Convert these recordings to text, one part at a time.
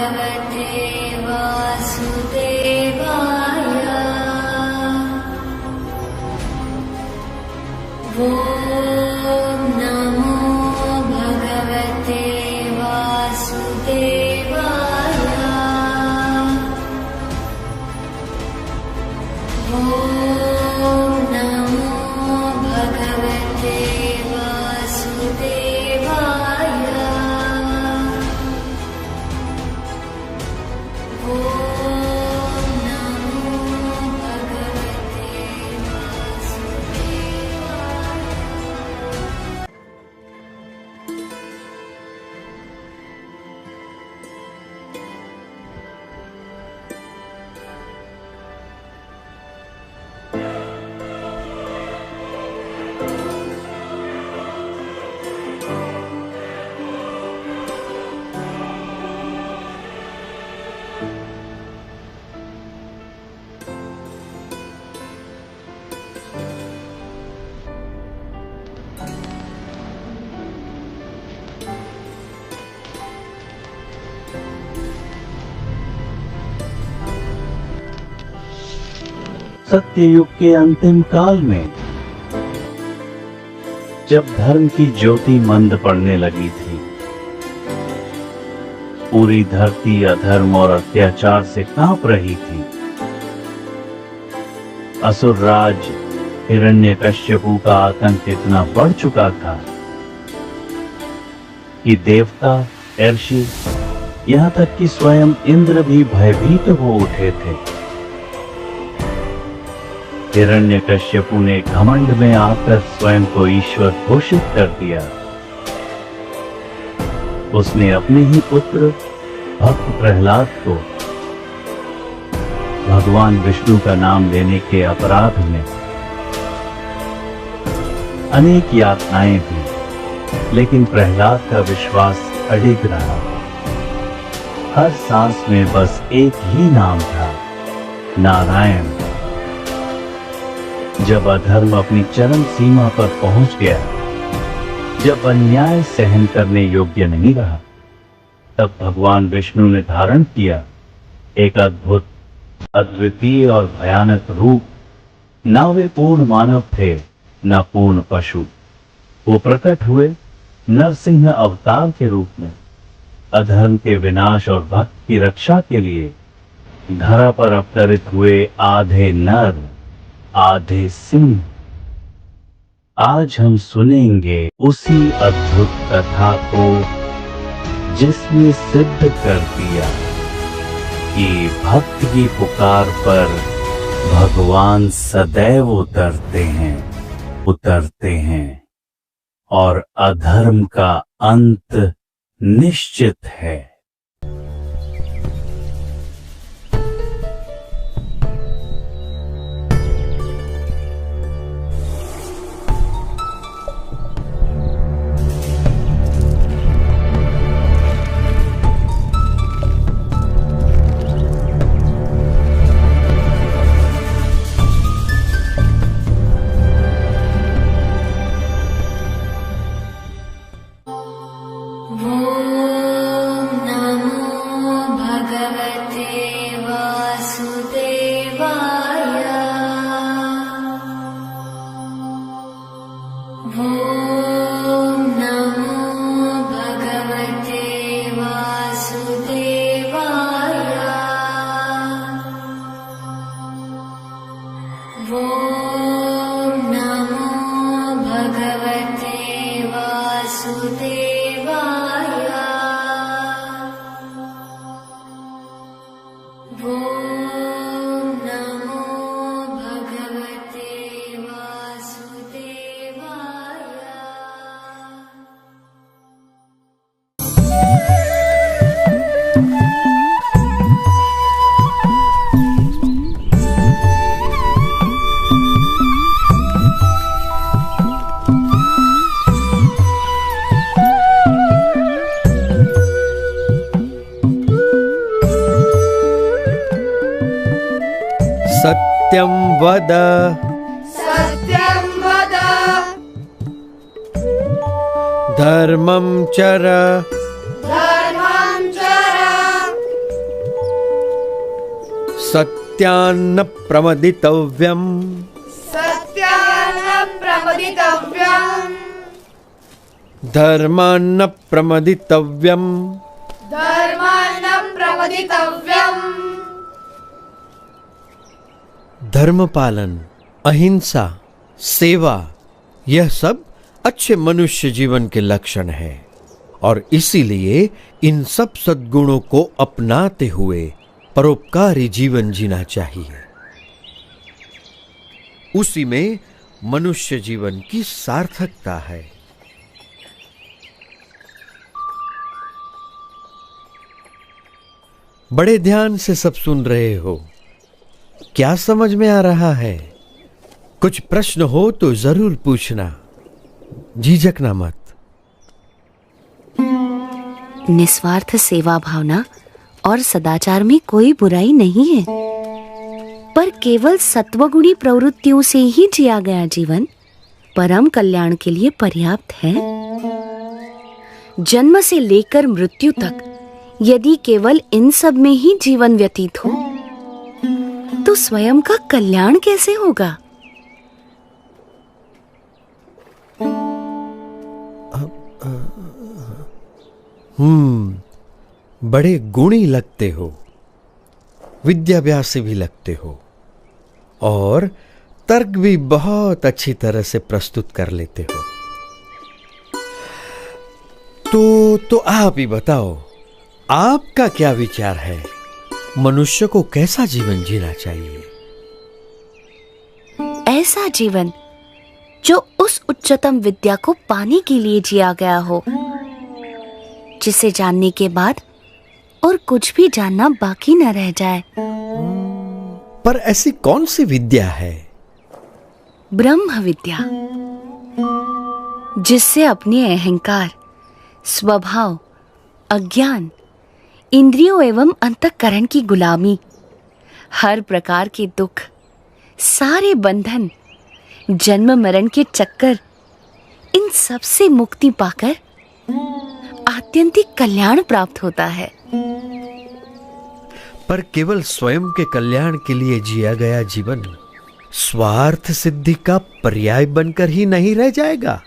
भगवते वासुदेवाय। ॐ नमो भगवते वासुदेवाय। ॐ नमो भगवते वासुदेवाय। ॐ नमो भगवते वासुदेवाय। सत्ययुग के अंतिम काल में जब धर्म की ज्योति मंद पड़ने लगी थी, पूरी धरती अधर्म और अत्याचार से कांप रही थी। असुर राज हिरण्यकश्यपु का आतंक इतना बढ़ चुका था कि देवता, ऋषि, यहां तक कि स्वयं इंद्र भी भयभीत हो उठे थे। हिरण्यकश्यपु ने घमंड में आकर स्वयं को ईश्वर घोषित कर दिया। उसने अपने ही पुत्र भक्त प्रहलाद को भगवान विष्णु का नाम लेने के अपराध में अनेक यातनाएं दी, लेकिन प्रहलाद का विश्वास अडिग रहा। हर सांस में बस एक ही नाम था, नारायण। जब अधर्म अपनी चरम सीमा पर पहुंच गया, जब अन्याय सहन करने योग्य नहीं रहा, तब भगवान विष्णु ने धारण किया एक अद्भुत, अद्वितीय और भयानक रूप। न वे पूर्ण मानव थे, न पूर्ण पशु। वो प्रकट हुए नरसिंह अवतार के रूप में, अधर्म के विनाश और भक्त की रक्षा के लिए धरा पर अवतरित हुए आधे नर आधे सिंह। आज हम सुनेंगे उसी अद्भुत कथा को जिसने सिद्ध कर दिया कि भक्त की पुकार पर भगवान सदैव उतरते हैं और अधर्म का अंत निश्चित है। सत्यं वद धर्मं चर सत्यान्न प्रमदितव्यम् सत्यान्न प्रमदितव्यम् धर्मान्न प्रमदितव्यम् धर्मान्न प्रमदितव्यम् धर्म पालन, अहिंसा, सेवा, यह सब अच्छे मनुष्य जीवन के लक्षण हैं और इसीलिए इन सब सद्गुणों को अपनाते हुए परोपकारी जीवन जीना चाहिए। उसी में मनुष्य जीवन की सार्थकता है। बड़े ध्यान से सब सुन रहे हो। क्या समझ में आ रहा है? कुछ प्रश्न हो तो जरूर पूछना, झिझकना मत। निस्वार्थ सेवा भावना और सदाचार में कोई बुराई नहीं है, पर केवल सत्वगुणी प्रवृत्तियों से ही जिया गया जीवन परम कल्याण के लिए पर्याप्त है। जन्म से लेकर मृत्यु तक यदि केवल इन सब में ही जीवन व्यतीत हो तो स्वयं का कल्याण कैसे होगा? बड़े गुणी लगते हो, विद्याभ्यासी भी लगते हो और तर्क भी बहुत अच्छी तरह से प्रस्तुत कर लेते हो। तो आप ही बताओ, आपका क्या विचार है? मनुष्य को कैसा जीवन जीना चाहिए? ऐसा जीवन जो उस उच्चतम विद्या को पाने के लिए जिया गया हो, जिसे जानने के बाद और कुछ भी जानना बाकी न रह जाए। पर ऐसी कौन सी विद्या है? ब्रह्म विद्या, जिससे अपने अहंकार, स्वभाव, अज्ञान, इंद्रियों एवं अंतःकरण की गुलामी, हर प्रकार के दुख, सारे बंधन, जन्म मरण के चक्कर, इन सब से मुक्ति पाकर आत्यंतिक कल्याण प्राप्त होता है। पर केवल स्वयं के कल्याण के लिए जिया गया जीवन स्वार्थ सिद्धि का पर्याय बनकर ही नहीं रह जाएगा।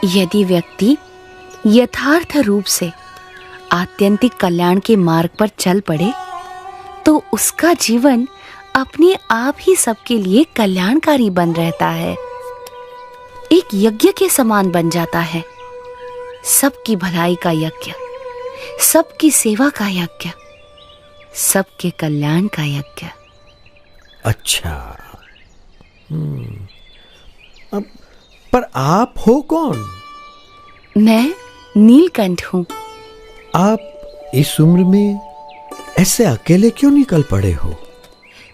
यदि व्यक्ति यथार्थ रूप से आत्यंतिक कल्याण के मार्ग पर चल पड़े तो उसका जीवन अपने आप ही सबके लिए कल्याणकारी बन रहता है, एक यज्ञ के समान बन जाता है। सबकी भलाई का यज्ञ, सबकी सेवा का यज्ञ, सबके कल्याण का यज्ञ। अच्छा, अब पर आप हो कौन? मैं नीलकंठ हूं। आप इस उम्र में ऐसे अकेले क्यों निकल पड़े हो?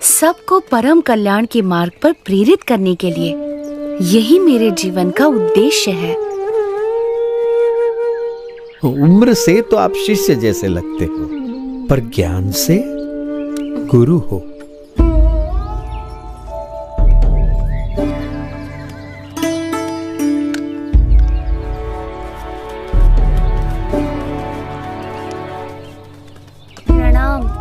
सबको परम कल्याण के मार्ग पर प्रेरित करने के लिए यही मेरे जीवन का उद्देश्य है। उम्र से तो आप शिष्य जैसे लगते हो, पर ज्ञान से गुरु हो। प्रणाम।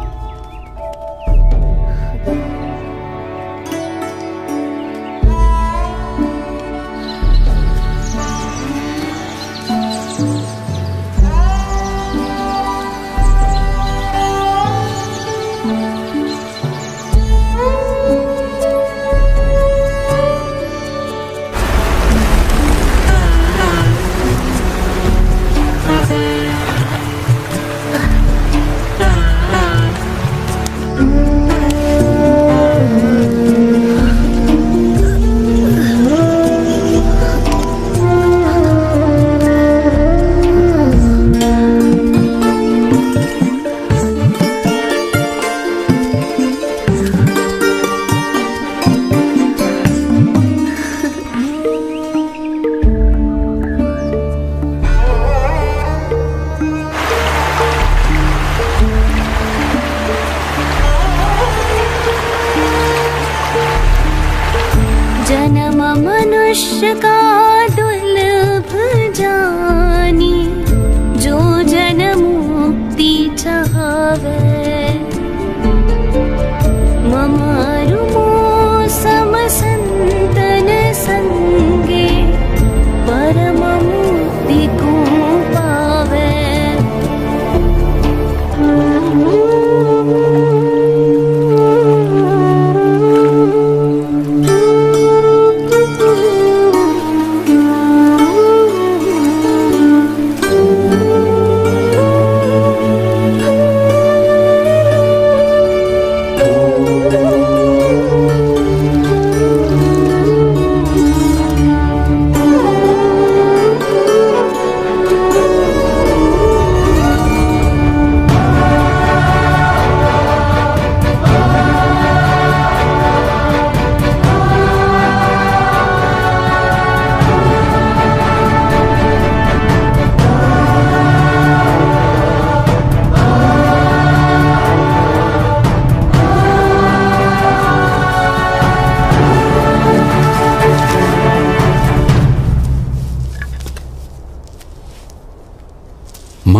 मनुष्य का दुर्लभ जानी, जो जन मुक्ति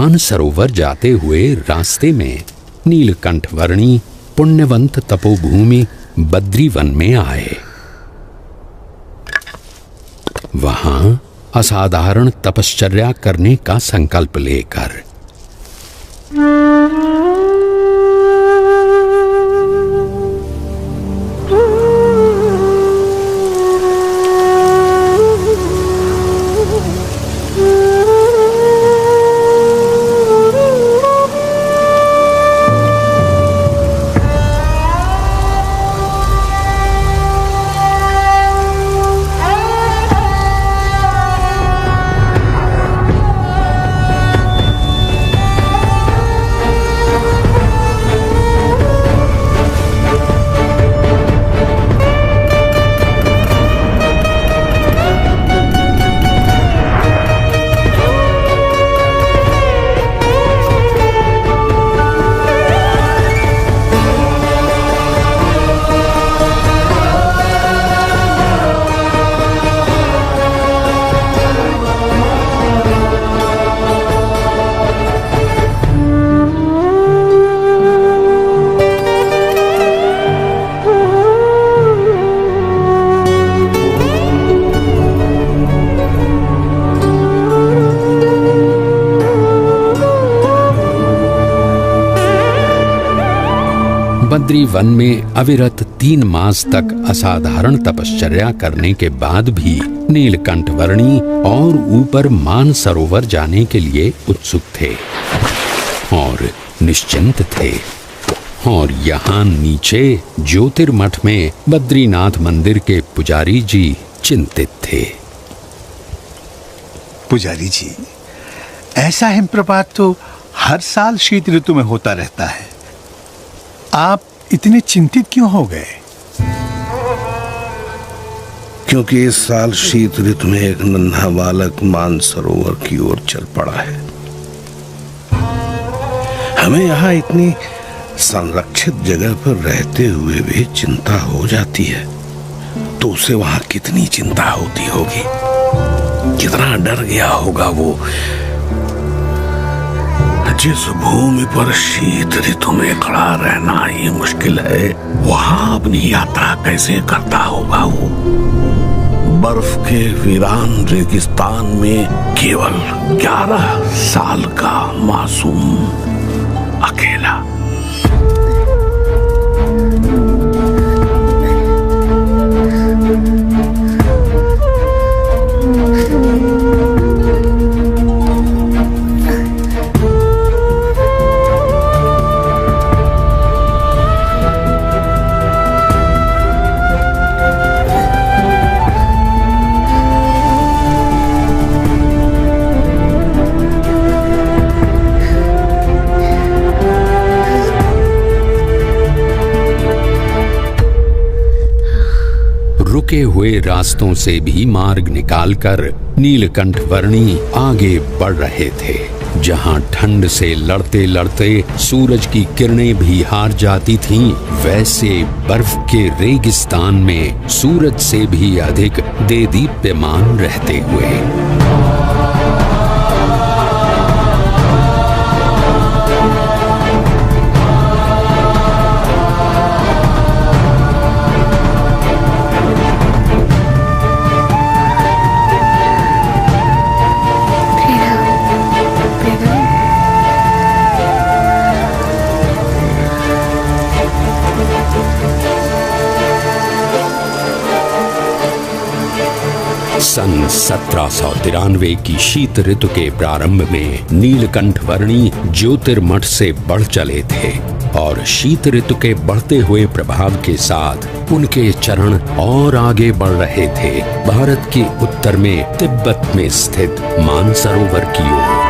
मानसरोवर जाते हुए रास्ते में नीलकंठ वर्णी पुण्यवंत तपोभूमि बद्रीवन में आए। वहां असाधारण तपश्चर्या करने का संकल्प लेकर बद्री वन में अविरत 3 मास तक असाधारण तपश्चर्या करने के बाद भी नीलकंठ वर्णी और ऊपर मानसरोवर जाने के लिए उत्सुक थे और निश्चिंत थे। और यहाँ नीचे ज्योतिर्मठ में बद्रीनाथ मंदिर के पुजारी जी चिंतित थे। पुजारी जी, ऐसा हिमप्रपात तो हर साल शीत ऋतु में होता रहता है, आप इतने चिंतित क्यों हो गए? क्योंकि इस साल शीत ऋतु में एक नन्हा बालक मानसरोवर की ओर चल पड़ा है। हमें यहाँ इतनी संरक्षित जगह पर रहते हुए भी चिंता हो जाती है, तो उसे वहां कितनी चिंता होती होगी, कितना डर गया होगा वो। जिस भूमि पर शीत ऋतु में खड़ा रहना ही मुश्किल है, वहां अपनी यात्रा कैसे करता होगा वो। बर्फ के वीरान रेगिस्तान में केवल 11 साल का मासूम अकेला। रुके हुए रास्तों से भी मार्ग निकालकर नीलकंठ वर्णी आगे बढ़ रहे थे। जहां ठंड से लड़ते लड़ते सूरज की किरणें भी हार जाती थीं, वैसे बर्फ के रेगिस्तान में सूरज से भी अधिक देदीप्यमान रहते हुए सन 1793 की शीत ऋतु के प्रारंभ में नीलकंठ वर्णी ज्योतिर्मठ से बढ़ चले थे और शीत ऋतु के बढ़ते हुए प्रभाव के साथ उनके चरण और आगे बढ़ रहे थे, भारत के उत्तर में तिब्बत में स्थित मानसरोवर की ओर।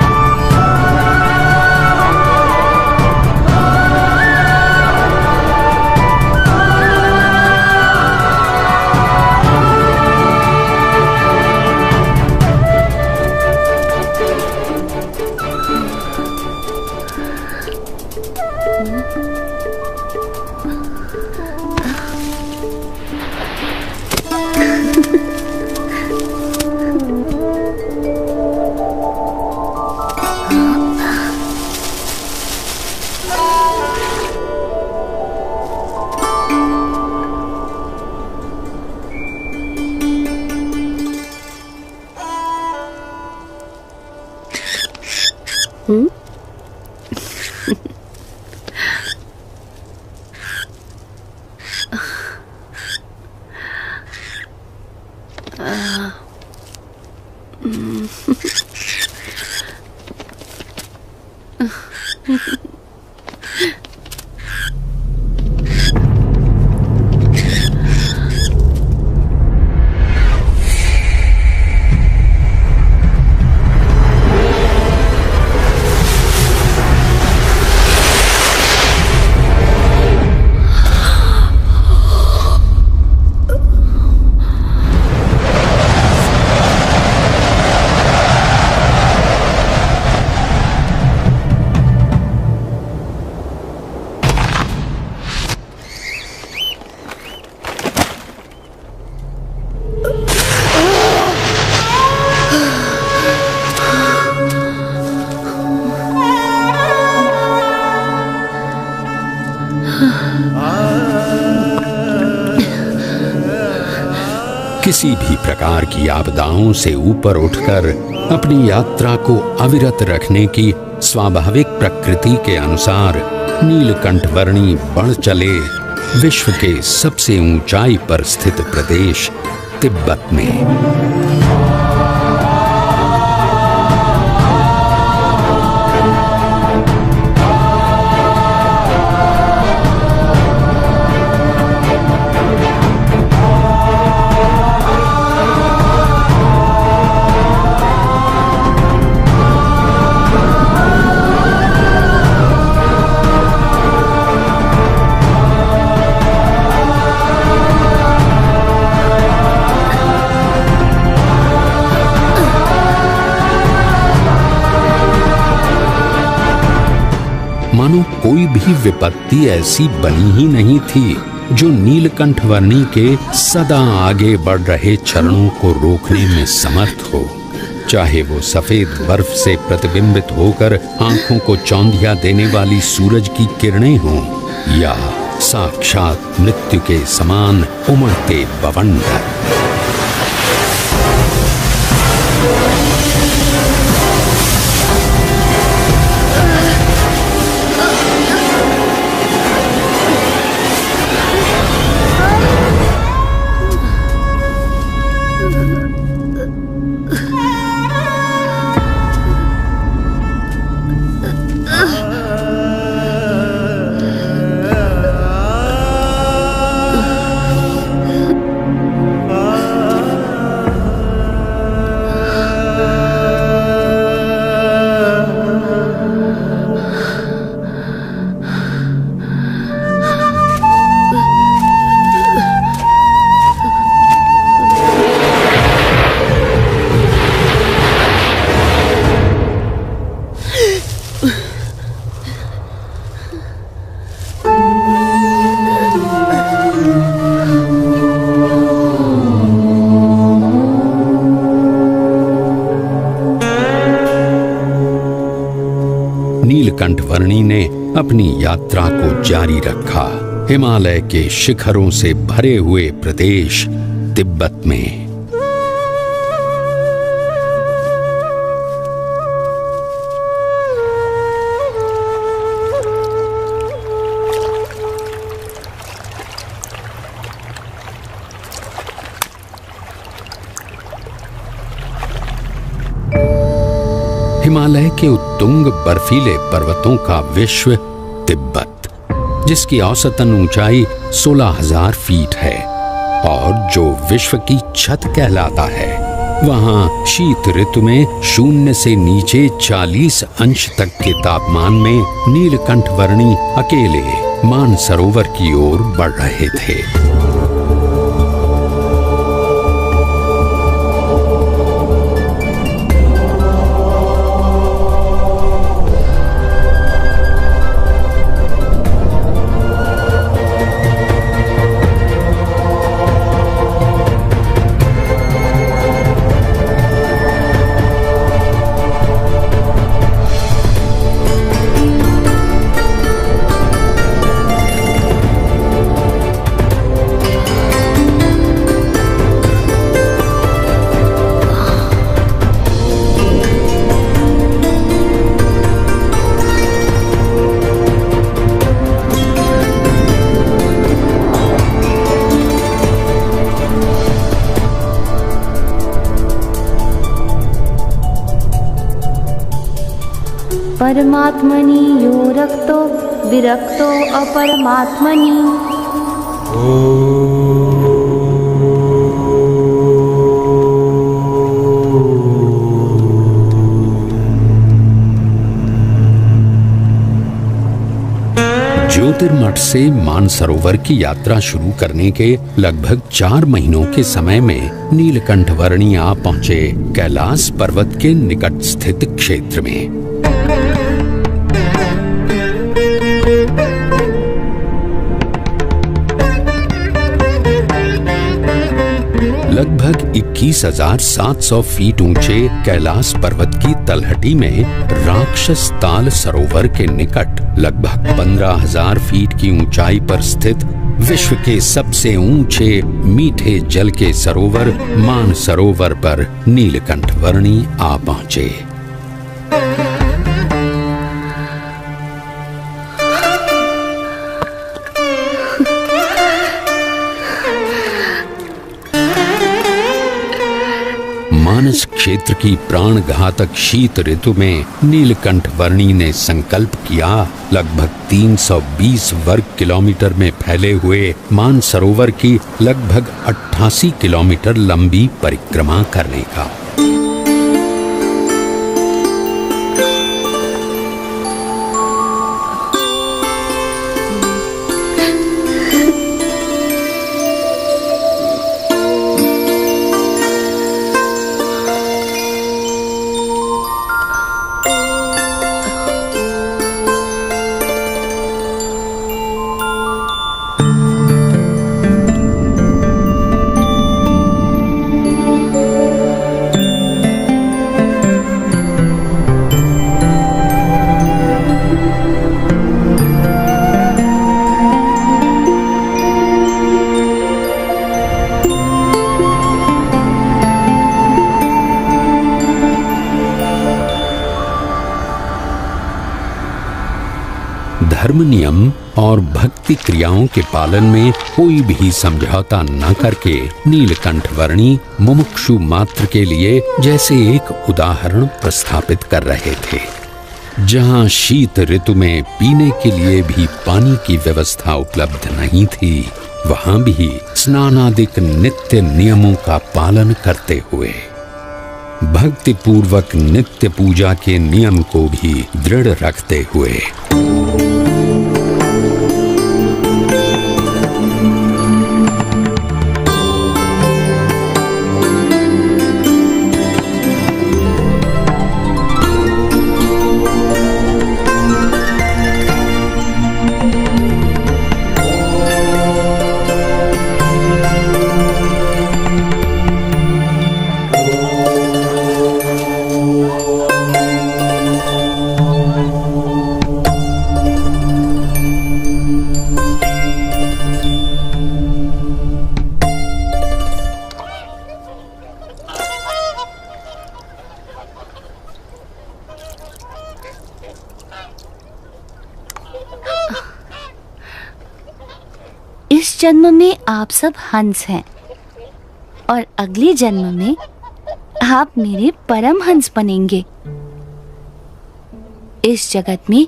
किसी भी प्रकार की आपदाओं से ऊपर उठकर अपनी यात्रा को अविरत रखने की स्वाभाविक प्रकृति के अनुसार नीलकंठवर्णी बढ़ चले विश्व के सबसे ऊंचाई पर स्थित प्रदेश तिब्बत में। मानो कोई भी विपत्ति ऐसी बनी ही नहीं थी जो नीलकंठवर्णी के सदा आगे बढ़ रहे चरणों को रोकने में समर्थ हो। चाहे वो सफेद बर्फ से प्रतिबिंबित होकर आंखों को चौंधिया देने वाली सूरज की किरणें हों या साक्षात मृत्यु के समान उमड़ते बवंडर। नीलकंठवर्णी ने अपनी यात्रा को जारी रखा हिमालय के शिखरों से भरे हुए प्रदेश तिब्बत में। हिमालय के उत्तुंग बर्फीले पर्वतों का विश्व तिब्बत, जिसकी औसतन ऊंचाई 16,000 फीट है और जो विश्व की छत कहलाता है, वहां शीत ऋतु में 0 से नीचे 40 अंश तक के तापमान में नीलकंठवर्णी अकेले मानसरोवर की ओर बढ़ रहे थे। परमात्मनि यो रक्तो विरक्तो अपरमात्मनि। ज्योतिर्मठ से मानसरोवर की यात्रा शुरू करने के लगभग 4 महीनों के समय में नीलकंठ वर्णी आ पहुंचे कैलाश पर्वत के निकट स्थित क्षेत्र में। लगभग 21,700 फीट ऊंचे कैलाश पर्वत की तलहटी में राक्षस ताल सरोवर के निकट लगभग 15,000 फीट की ऊंचाई पर स्थित विश्व के सबसे ऊंचे मीठे जल के सरोवर मानसरोवर पर नीलकंठ वर्णी आ पहुंचे। मानस क्षेत्र की प्राण घातक शीत ऋतु में नीलकंठ वर्णी ने संकल्प किया लगभग 320 वर्ग किलोमीटर में फैले हुए मानसरोवर की लगभग 88 किलोमीटर लंबी परिक्रमा करने का। धर्म नियम और भक्ति क्रियाओं के पालन में कोई भी समझौता न करके नीलकंठ वर्णी मुमुक्षु मात्र के लिए जैसे एक उदाहरण प्रस्थापित कर रहे थे। जहां शीत ऋतु में पीने के लिए भी पानी की व्यवस्था उपलब्ध नहीं थी, वहां भी स्नानादिक नित्य नियमों का पालन करते हुए भक्ति पूर्वक नित्य पूजा के नियम को भी दृढ़ रखते हुए इस जन्म में आप सब हंस हैं और अगले जन्म में आप मेरे परम हंस बनेंगे। इस जगत में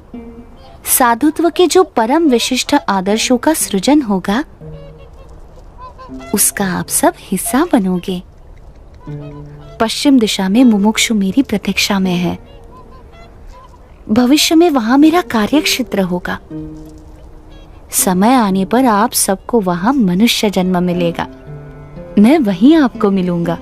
साधुत्व के जो परम विशिष्ट आदर्शों का सृजन होगा, उसका आप सब हिस्सा बनोगे। पश्चिम दिशा में मुमुक्षु मेरी प्रतीक्षा में है। भविष्य में वहां मेरा कार्यक्षेत्र होगा। समय आने पर आप सबको वहां मनुष्य जन्म मिलेगा। मैं वहीं आपको मिलूंगा।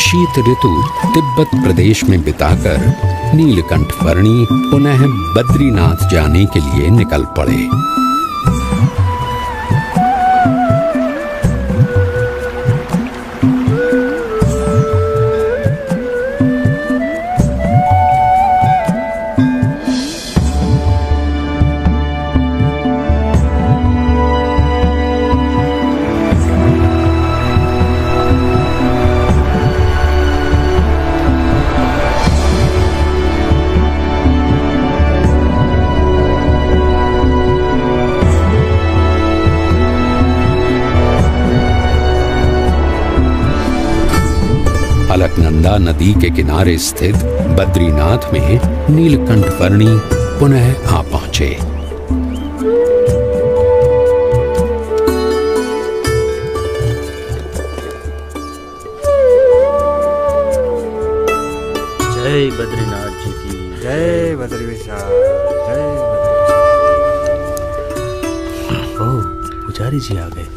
शीत ऋतु तिब्बत प्रदेश में बिताकर नीलकंठ वर्णी पुनः बद्रीनाथ जाने के लिए निकल पड़े। अलकनंदा नदी के किनारे स्थित बद्रीनाथ में नीलकंठ वर्णी पुनः आ पहुंचे। जय बद्रीनाथ जी की जय बद्री विशाल, जय बद्री। ओह, पुजारी जी आ गए।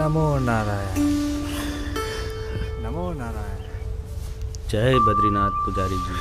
नमो नारायण, नमो नारायण। जय बद्रीनाथ पुजारी जी।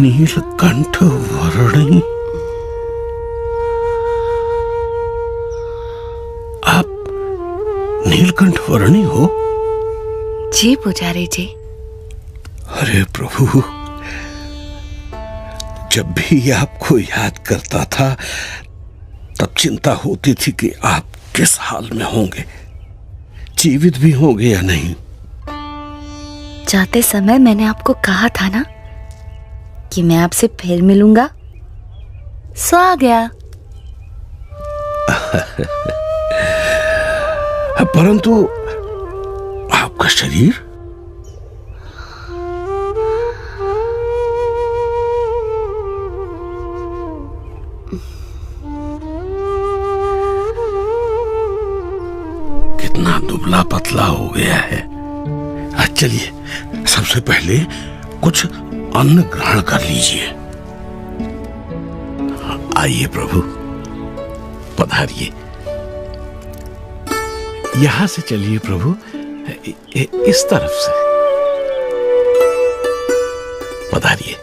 नीलकंठ वर्णी, आप नीलकंठ वर्णी हो? जी पुजारी जी। अरे प्रभु, जब भी आपको याद करता था तब चिंता होती थी कि आप किस हाल में होंगे, जीवित भी होंगे या नहीं। जाते समय मैंने आपको कहा था ना कि मैं आपसे फिर मिलूंगा, सो आ गया। परंतु आपका शरीर? कितना दुबला पतला हो गया है। चलिए, सबसे पहले कुछ अन्न ग्रहण कर लीजिए। आइए प्रभु, पधारिए। यहां से चलिए प्रभु, इस तरफ से पधारिए।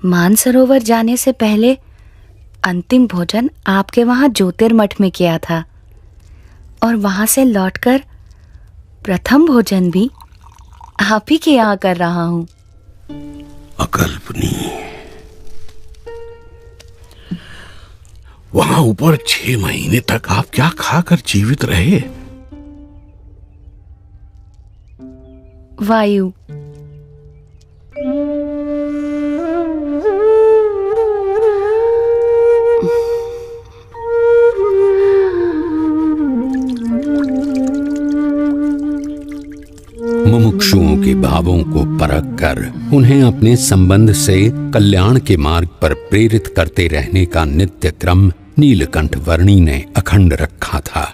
मानसरोवर जाने से पहले अंतिम भोजन आपके वहां ज्योतिर्मठ में किया था, और वहां से लौटकर प्रथम भोजन भी आप ही के यहाँ कर रहा हूं। अकल्पनीय। वहां ऊपर 6 महीने तक आप क्या खाकर जीवित रहे? वायु। मुमुक्षुओं के भावों को परख कर उन्हें अपने संबंध से कल्याण के मार्ग पर प्रेरित करते रहने का नित्य क्रम नीलकंठ वर्णी ने अखंड रखा था।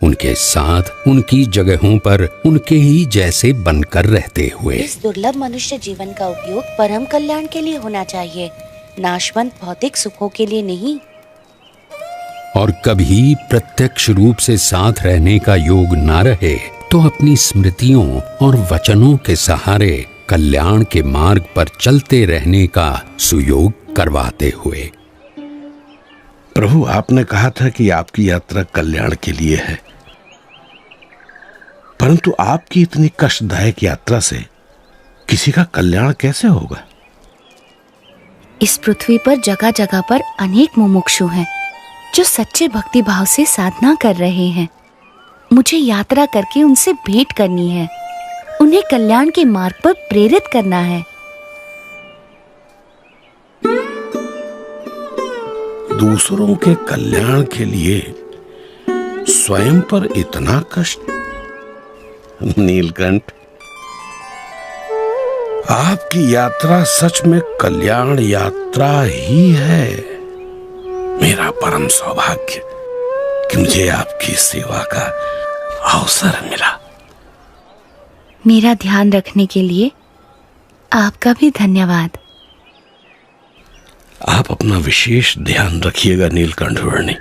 उनके साथ उनकी जगहों पर उनके ही जैसे बनकर रहते हुए। इस दुर्लभ मनुष्य जीवन का उपयोग परम कल्याण के लिए होना चाहिए, नाशवंत भौतिक सुखों के लिए नहीं। और कभी प्रत्यक्ष रूप से साथ रहने का योग ना रहे तो अपनी स्मृतियों और वचनों के सहारे कल्याण के मार्ग पर चलते रहने का सुयोग करवाते हुए। प्रभु, आपने कहा था कि आपकी यात्रा कल्याण के लिए है, परंतु आपकी इतनी कष्टदायक यात्रा से किसी का कल्याण कैसे होगा? इस पृथ्वी पर जगह जगह पर अनेक मुमुक्षु हैं जो सच्चे भक्ति भाव से साधना कर रहे हैं। मुझे यात्रा करके उनसे भेंट करनी है, उन्हें कल्याण के मार्ग पर प्रेरित करना है। दूसरों के कल्याण के लिए स्वयं पर इतना कष्ट? नीलकंठ, आपकी यात्रा सच में कल्याण यात्रा ही है। मेरा परम सौभाग्य कि मुझे आपकी सेवा का अवसर मिला। मेरा ध्यान रखने के लिए आपका भी धन्यवाद। आप अपना विशेष ध्यान रखिएगा नीलकंठवर्णी।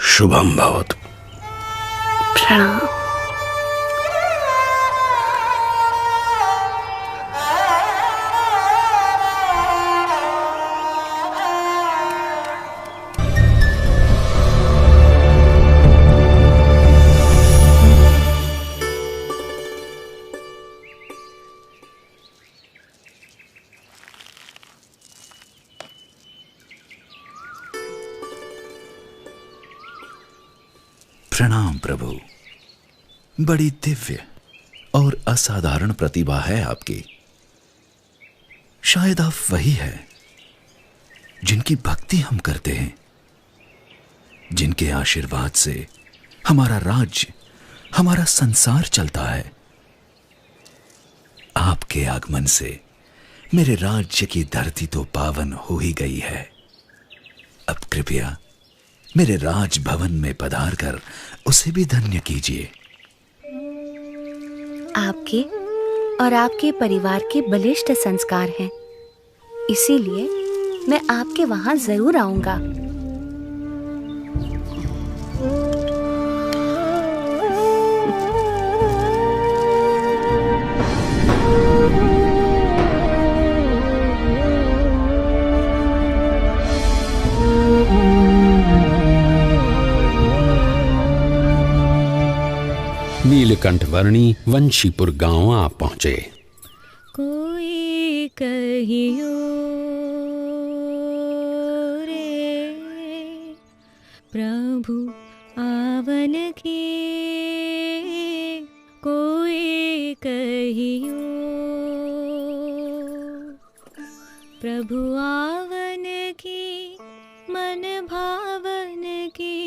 शुभम भवतु। प्रणाम। प्रणाम प्रभु। बड़ी दिव्य और असाधारण प्रतिभा है आपकी। शायद आप वही हैं जिनकी भक्ति हम करते हैं, जिनके आशीर्वाद से हमारा राज्य, हमारा संसार चलता है। आपके आगमन से मेरे राज्य की धरती तो पावन हो ही गई है। अब कृपया मेरे राजभवन में पधार कर उसे भी धन्य कीजिए। आपके और आपके परिवार के बलिष्ठ संस्कार हैं, इसीलिए मैं आपके वहां जरूर आऊंगा। नीलकंठवर्णी वंशीपुर गांव आ पहुंचे। कोई कहियो रे प्रभु आवन की, कोई कहियो प्रभु आवन की, मन भावन की,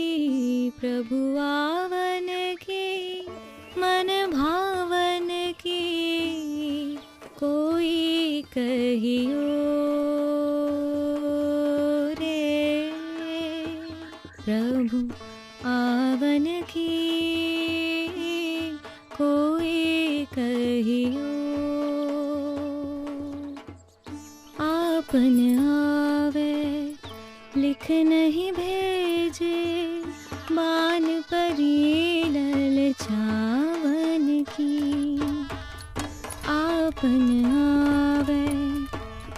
प्रभु आवन की, मन भावन की, कोई कहियो रे प्रभु आवन की, कोई कहियो। आपन आवे लिख नहीं भेजे, बान परी ललचावन की। आपन आवे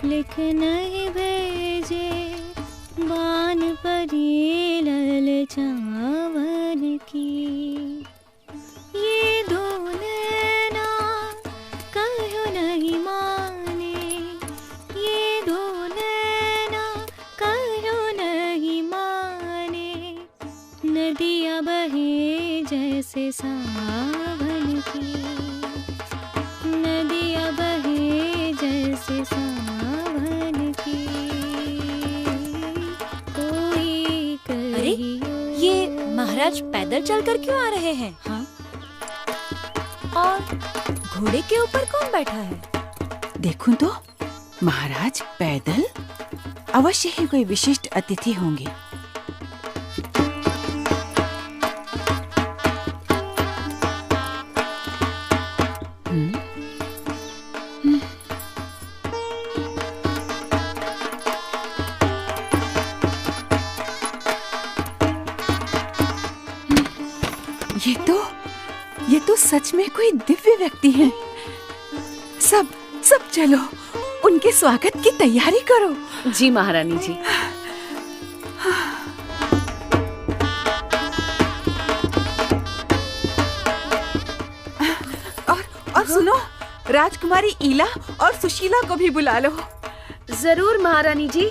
लिख नहीं भेजे, बान परी ललचावन की। ये दो नैना कहो नहीं माने, ये दो नैना कहो नहीं माने, नदियाँ बहे जैसे सावन की, नदियाँ बहे जैसे सावन की, कोई कहियो। ये महाराज पैदल चलकर क्यों आ रहे हैं? हाँ? और घोड़े के ऊपर कौन बैठा है? देखूं तो महाराज पैदल, अवश्य ही कोई विशिष्ट अतिथि होंगे। ये तो सच में कोई दिव्य व्यक्ति हैं। सब सब चलो, उनके स्वागत की तैयारी करो। जी महारानी जी। और सुनो, राजकुमारी ईला और सुशीला को भी बुला लो। जरूर महारानी जी।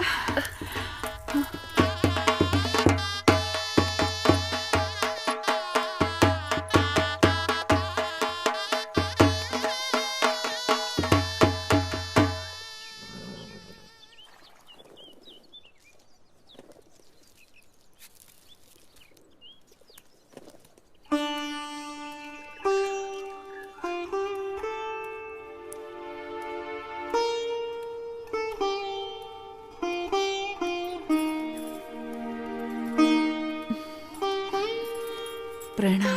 प्रणाम।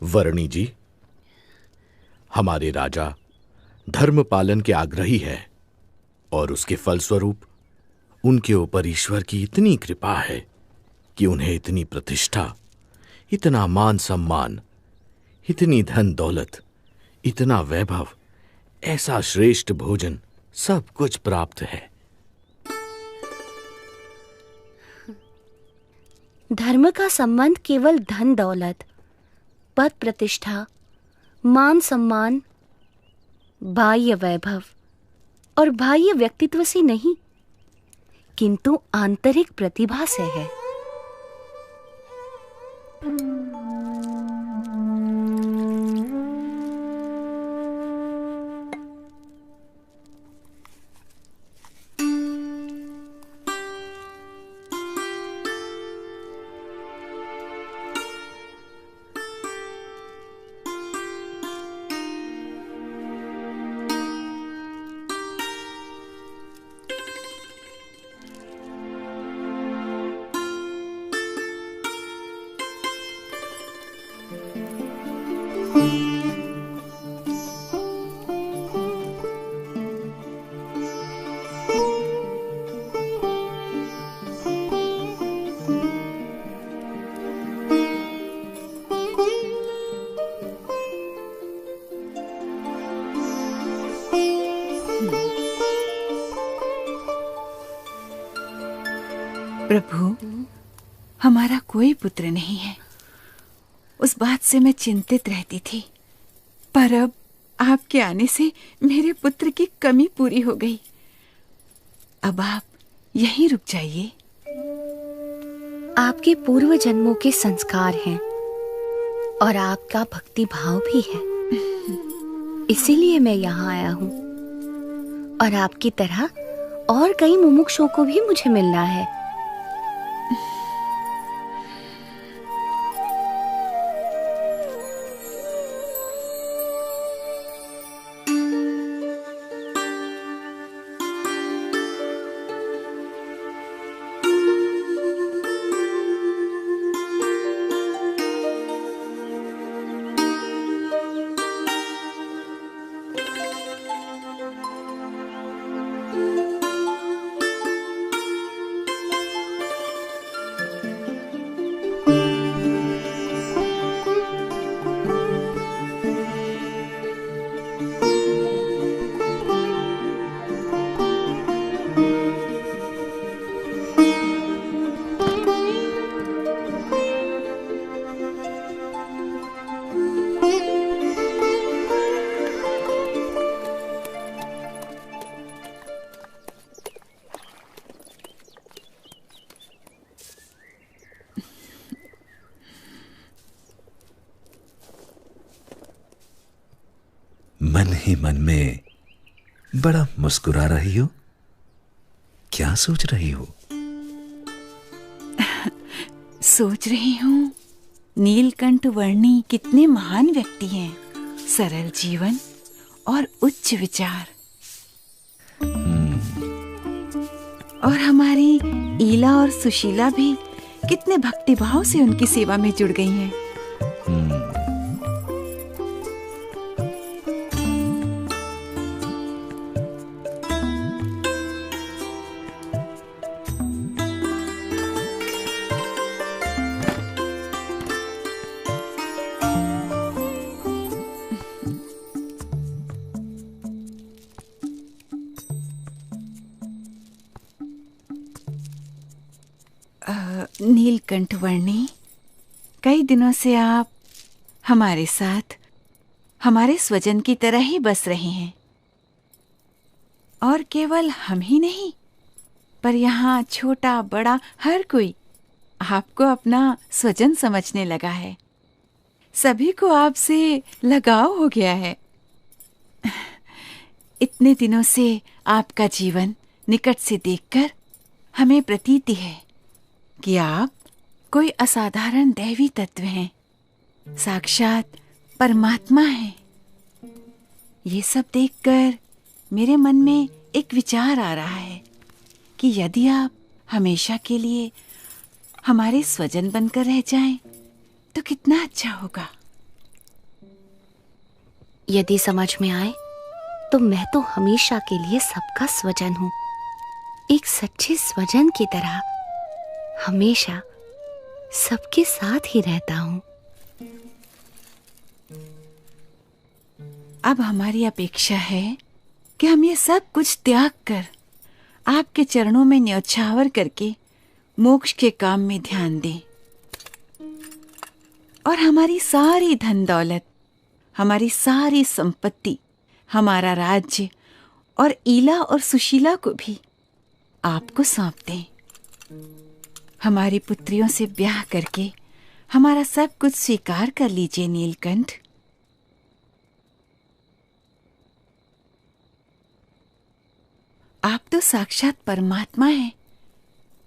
वर्णी जी, हमारे राजा धर्म पालन के आग्रही है और उसके फलस्वरूप उनके ऊपर ईश्वर की इतनी कृपा है कि उन्हें इतनी प्रतिष्ठा, इतना मान सम्मान, इतनी धन दौलत, इतना वैभव, ऐसा श्रेष्ठ भोजन, सब कुछ प्राप्त है। धर्म का संबंध केवल धन दौलत, पद प्रतिष्ठा, मान सम्मान, बाह्य वैभव और बाह्य व्यक्तित्व से नहीं, किंतु आंतरिक प्रतिभा से है। प्रभु, हमारा कोई पुत्र नहीं है। उस बात से मैं चिंतित रहती थी, पर अब आपके आने से मेरे पुत्र की कमी पूरी हो गई। अब आप यहीं रुक जाइए। आपके पूर्व जन्मों के संस्कार हैं और आपका भक्ति भाव भी है, इसीलिए मैं यहाँ आया हूँ। और आपकी तरह और कई मुमुक्षुओं को भी मुझे मिलना है। मन ही मन में बड़ा मुस्कुरा रही हो। क्या सोच रही हो? सोच रही हूँ नीलकंठ वर्णी कितने महान व्यक्ति हैं, सरल जीवन और उच्च विचार। और हमारी ईला और सुशीला भी कितने भक्तिभाव से उनकी सेवा में जुड़ गई हैं। नीलकंठ वर्णी, कई दिनों से आप हमारे साथ हमारे स्वजन की तरह ही बस रहे हैं। और केवल हम ही नहीं, पर यहाँ छोटा बड़ा हर कोई आपको अपना स्वजन समझने लगा है। सभी को आपसे लगाव हो गया है। इतने दिनों से आपका जीवन निकट से देखकर हमें प्रतीति है कि आप कोई असाधारण दैवी तत्व हैं, साक्षात परमात्मा हैं। ये सब देखकर मेरे मन में एक विचार आ रहा है कि यदि आप हमेशा के लिए हमारे स्वजन बनकर रह जाएं, तो कितना अच्छा होगा। यदि समझ में आए तो मैं तो हमेशा के लिए सबका स्वजन हूँ, एक सच्चे स्वजन की तरह हमेशा सबके साथ ही रहता हूँ। अब हमारी अपेक्षा है कि हम ये सब कुछ त्याग कर आपके चरणों में न्यौछावर करके मोक्ष के काम में ध्यान दें। और हमारी सारी धन दौलत, हमारी सारी संपत्ति, हमारा राज्य और ईला और सुशीला को भी आपको सौंप दें। हमारी पुत्रियों से ब्याह करके हमारा सब कुछ स्वीकार कर लीजिए नीलकंठ। आप तो साक्षात परमात्मा हैं।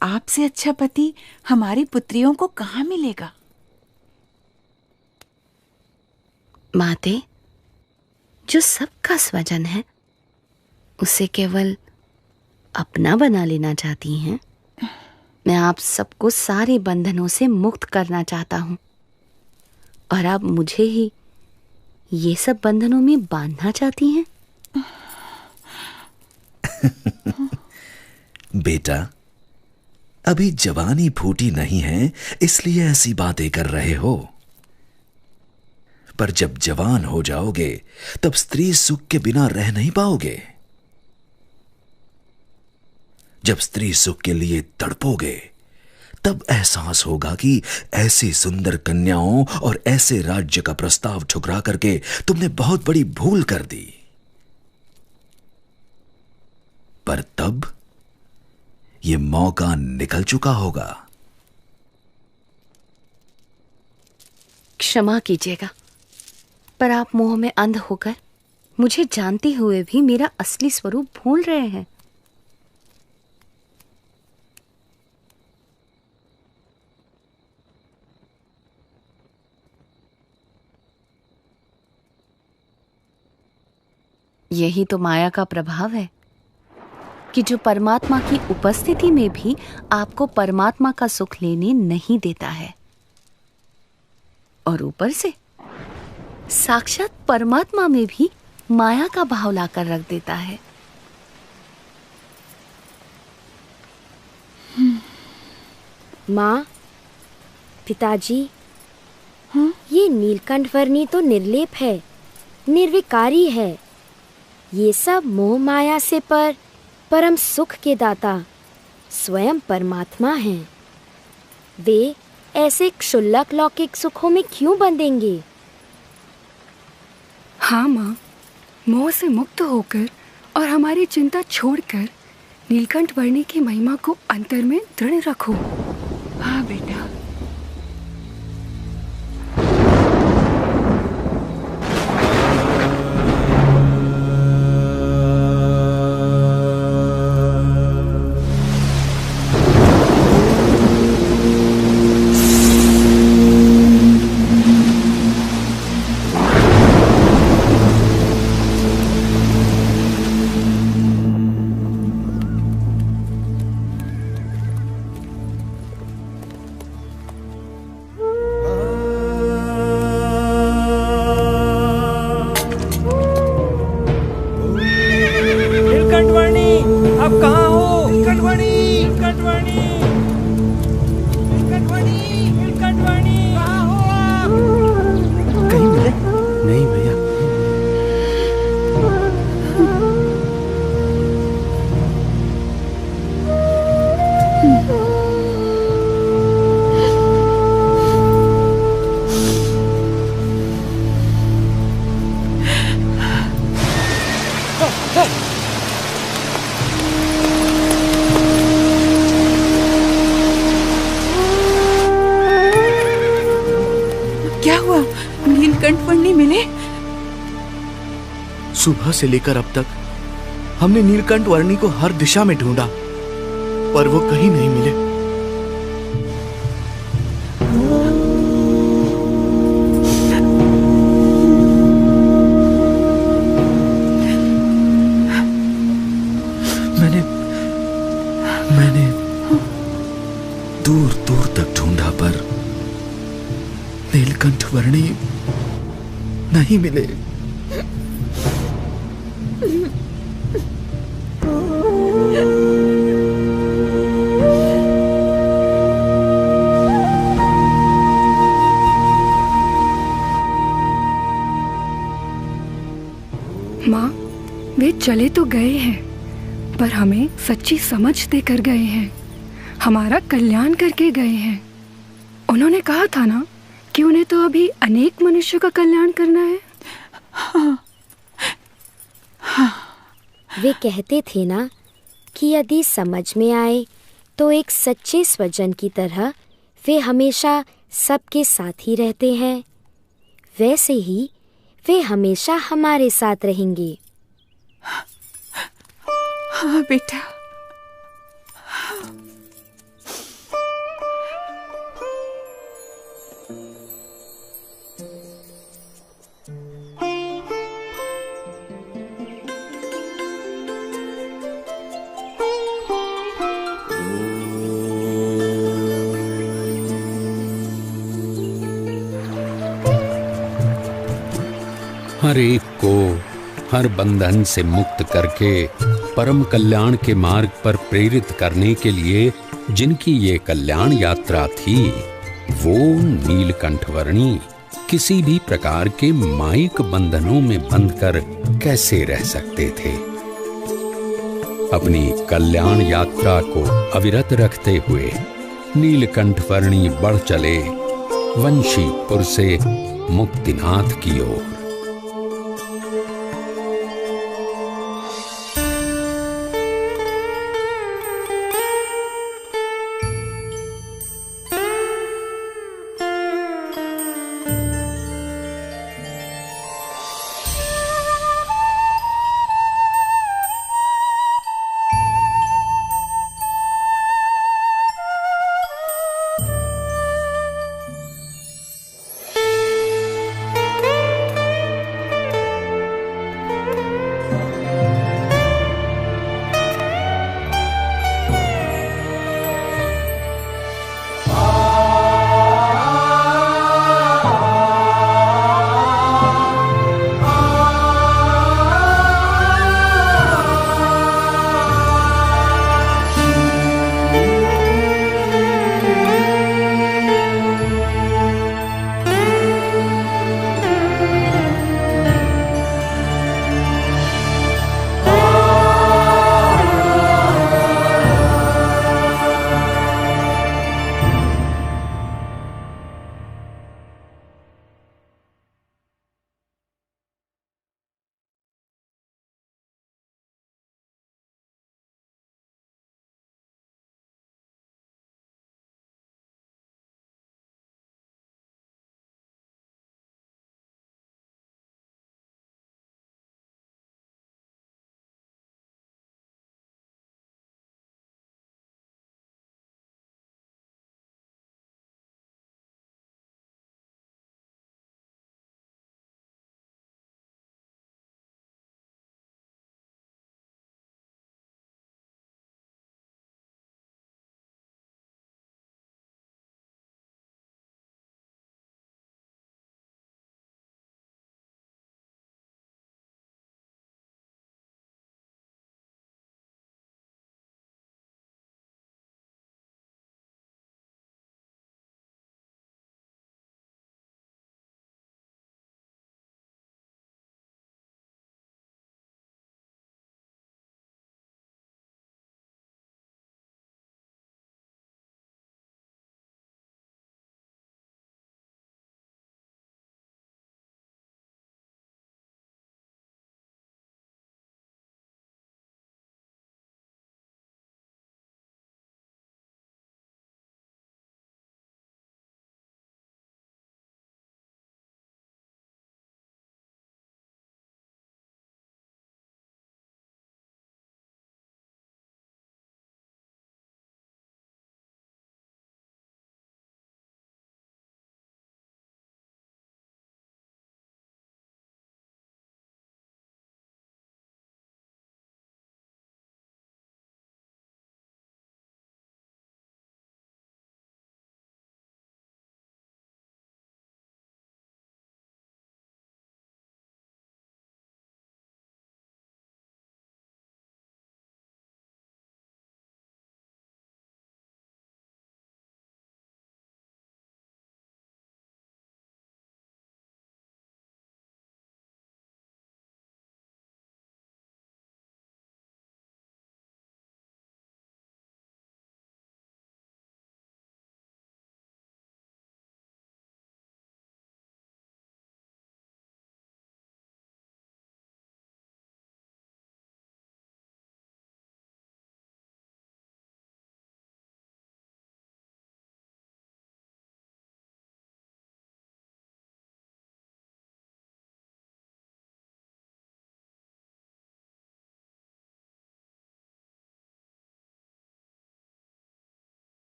आपसे अच्छा पति हमारी पुत्रियों को कहाँ मिलेगा? माते, जो सबका स्वजन है उसे केवल अपना बना लेना चाहती हैं। मैं आप सबको सारे बंधनों से मुक्त करना चाहता हूं, और आप मुझे ही ये सब बंधनों में बांधना चाहती हैं। बेटा, अभी जवानी फूटी नहीं है, इसलिए ऐसी बातें कर रहे हो। पर जब जवान हो जाओगे तब स्त्री सुख के बिना रह नहीं पाओगे। जब स्त्री सुख के लिए तड़पोगे तब एहसास होगा कि ऐसी सुंदर कन्याओं और ऐसे राज्य का प्रस्ताव ठुकरा करके तुमने बहुत बड़ी भूल कर दी। पर तब यह मौका निकल चुका होगा। क्षमा कीजिएगा, पर आप मोह में अंध होकर मुझे जानते हुए भी मेरा असली स्वरूप भूल रहे हैं। यही तो माया का प्रभाव है कि जो परमात्मा की उपस्थिति में भी आपको परमात्मा का सुख लेने नहीं देता है, और ऊपर से साक्षात परमात्मा में भी माया का भाव लाकर रख देता है। माँ, पिताजी, ये नीलकंठ वर्णी तो निर्लेप है, निर्विकारी है। ये सब मोह माया से परम सुख के दाता स्वयं परमात्मा हैं। वे ऐसे क्षुल्लक लौकिक सुखों में क्यों बंधेंगे? हाँ माँ, मोह से मुक्त होकर और हमारी चिंता छोड़कर नीलकंठ वर्णी की महिमा को अंतर में दृढ़ रखो। हाँ बेटा। सुबह से लेकर अब तक हमने नीलकंठ वर्णी को हर दिशा में ढूंढा, पर वो कहीं नहीं मिले। मैंने दूर दूर तक ढूंढा, पर नीलकंठ वर्णी नहीं मिले। माँ, वे चले तो गए हैं, पर हमें सच्ची समझ देकर गए हैं, हमारा कल्याण करके गए हैं। उन्होंने कहा था ना कि उन्हें तो अभी अनेक मनुष्यों का कल्याण करना है। वे कहते थे ना कि यदि समझ में आए तो एक सच्चे स्वजन की तरह वे हमेशा सबके साथ ही रहते हैं। वैसे ही वे हमेशा हमारे साथ रहेंगे। हाँ बेटा। हर एक को हर बंधन से मुक्त करके परम कल्याण के मार्ग पर प्रेरित करने के लिए जिनकी ये कल्याण यात्रा थी, वो नीलकंठ वर्णी किसी भी प्रकार के मायिक बंधनों में बंधकर कैसे रह सकते थे। अपनी कल्याण यात्रा को अविरत रखते हुए नीलकंठ वर्णी बढ़ चले वंशीपुर से मुक्तिनाथ की ओर।